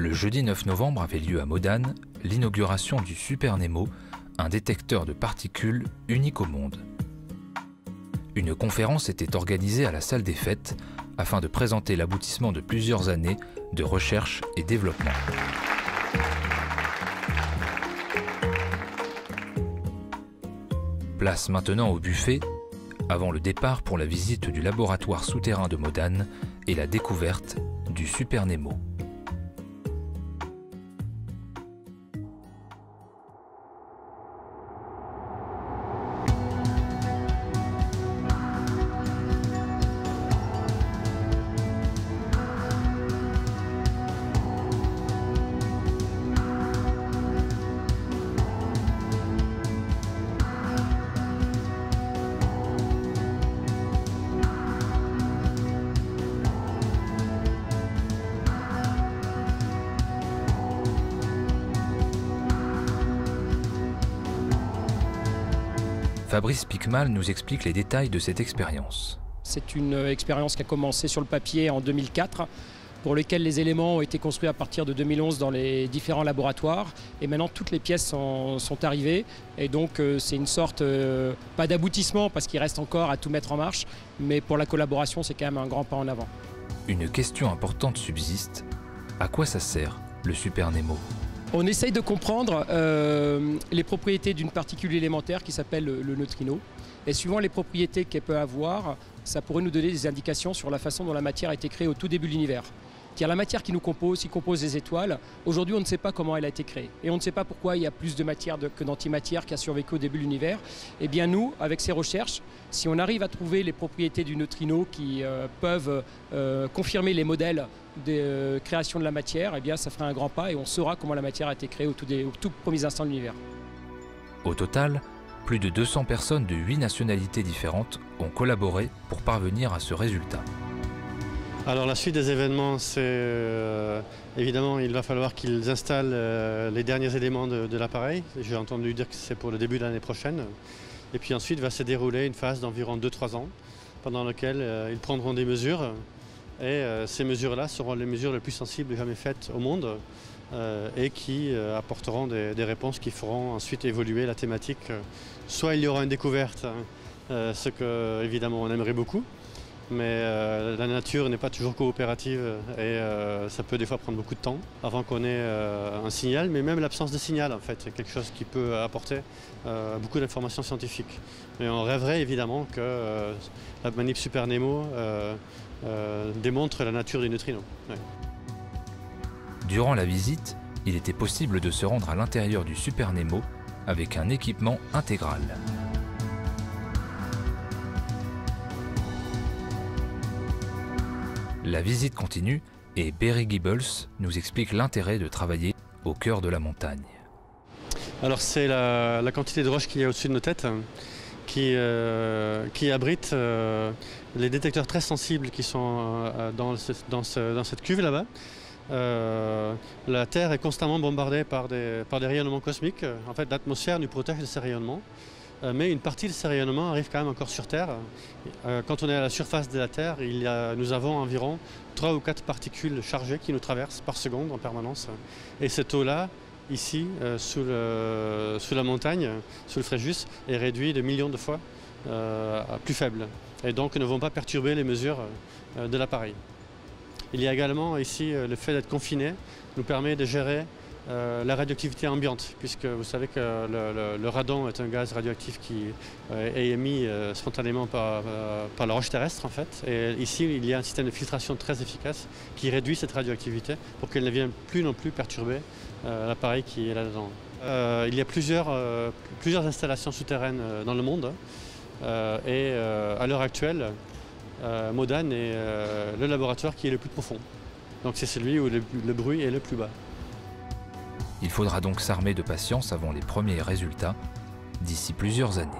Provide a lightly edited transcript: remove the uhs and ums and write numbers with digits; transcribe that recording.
Le jeudi 9 novembre avait lieu à Modane l'inauguration du Super Nemo, un détecteur de particules unique au monde. Une conférence était organisée à la salle des fêtes afin de présenter l'aboutissement de plusieurs années de recherche et développement. Place maintenant au buffet, avant le départ pour la visite du laboratoire souterrain de Modane et la découverte du Super Nemo. Fabrice Piquemal nous explique les détails de cette expérience. C'est une expérience qui a commencé sur le papier en 2004, pour lequel les éléments ont été construits à partir de 2011 dans les différents laboratoires. Et maintenant, toutes les pièces sont arrivées. Et donc, c'est une sorte, pas d'aboutissement, parce qu'il reste encore à tout mettre en marche, mais pour la collaboration, c'est quand même un grand pas en avant. Une question importante subsiste. À quoi ça sert, le Super Nemo ? On essaye de comprendre les propriétés d'une particule élémentaire qui s'appelle le neutrino. Et suivant les propriétés qu'elle peut avoir, ça pourrait nous donner des indications sur la façon dont la matière a été créée au tout début de l'univers. La matière qui nous compose, qui compose des étoiles, aujourd'hui on ne sait pas comment elle a été créée. Et on ne sait pas pourquoi il y a plus de matière que d'antimatière qui a survécu au début de l'univers. Et bien nous, avec ces recherches, si on arrive à trouver les propriétés du neutrino qui peuvent confirmer les modèles de création de la matière, eh bien ça fera un grand pas et on saura comment la matière a été créée au tout premiers instants de l'univers. Au total, plus de 200 personnes de 8 nationalités différentes ont collaboré pour parvenir à ce résultat. Alors la suite des événements, c'est évidemment il va falloir qu'ils installent les derniers éléments de l'appareil. J'ai entendu dire que c'est pour le début de l'année prochaine. Et puis ensuite va se dérouler une phase d'environ 2-3 ans, pendant laquelle ils prendront des mesures. Et ces mesures-là seront les mesures les plus sensibles jamais faites au monde et qui apporteront des réponses qui feront ensuite évoluer la thématique. Soit il y aura une découverte, ce que évidemment on aimerait beaucoup, mais la nature n'est pas toujours coopérative et ça peut des fois prendre beaucoup de temps avant qu'on ait un signal, mais même l'absence de signal en fait, c'est quelque chose qui peut apporter beaucoup d'informations scientifiques. Mais on rêverait évidemment que la manip Super Nemo démontre la nature du neutrino. Ouais. Durant la visite, il était possible de se rendre à l'intérieur du Super Nemo avec un équipement intégral. La visite continue et Barry Gibbles nous explique l'intérêt de travailler au cœur de la montagne. Alors c'est la quantité de roches qu'il y a au-dessus de nos têtes qui abrite les détecteurs très sensibles qui sont dans cette cuve là-bas. La Terre est constamment bombardée par des rayonnements cosmiques. En fait, l'atmosphère nous protège de ces rayonnements. Mais une partie de ces rayonnements arrive quand même encore sur Terre. Quand on est à la surface de la Terre, nous avons environ 3 ou 4 particules chargées qui nous traversent par seconde en permanence. Et cette eau-là, ici, sous la montagne, sous le Fréjus, est réduite de millions de fois à plus faible. Et donc ne vont pas perturber les mesures de l'appareil. Il y a également ici le fait d'être confiné nous permet de gérer la radioactivité ambiante, puisque vous savez que le radon est un gaz radioactif qui est émis spontanément par la roche terrestre en fait. Et ici, il y a un système de filtration très efficace qui réduit cette radioactivité pour qu'elle ne vienne plus non plus perturber l'appareil qui est là-dedans. Il y a plusieurs installations souterraines dans le monde et à l'heure actuelle, Modane est le laboratoire qui est le plus profond. Donc c'est celui où le bruit est le plus bas. Il faudra donc s'armer de patience avant les premiers résultats d'ici plusieurs années.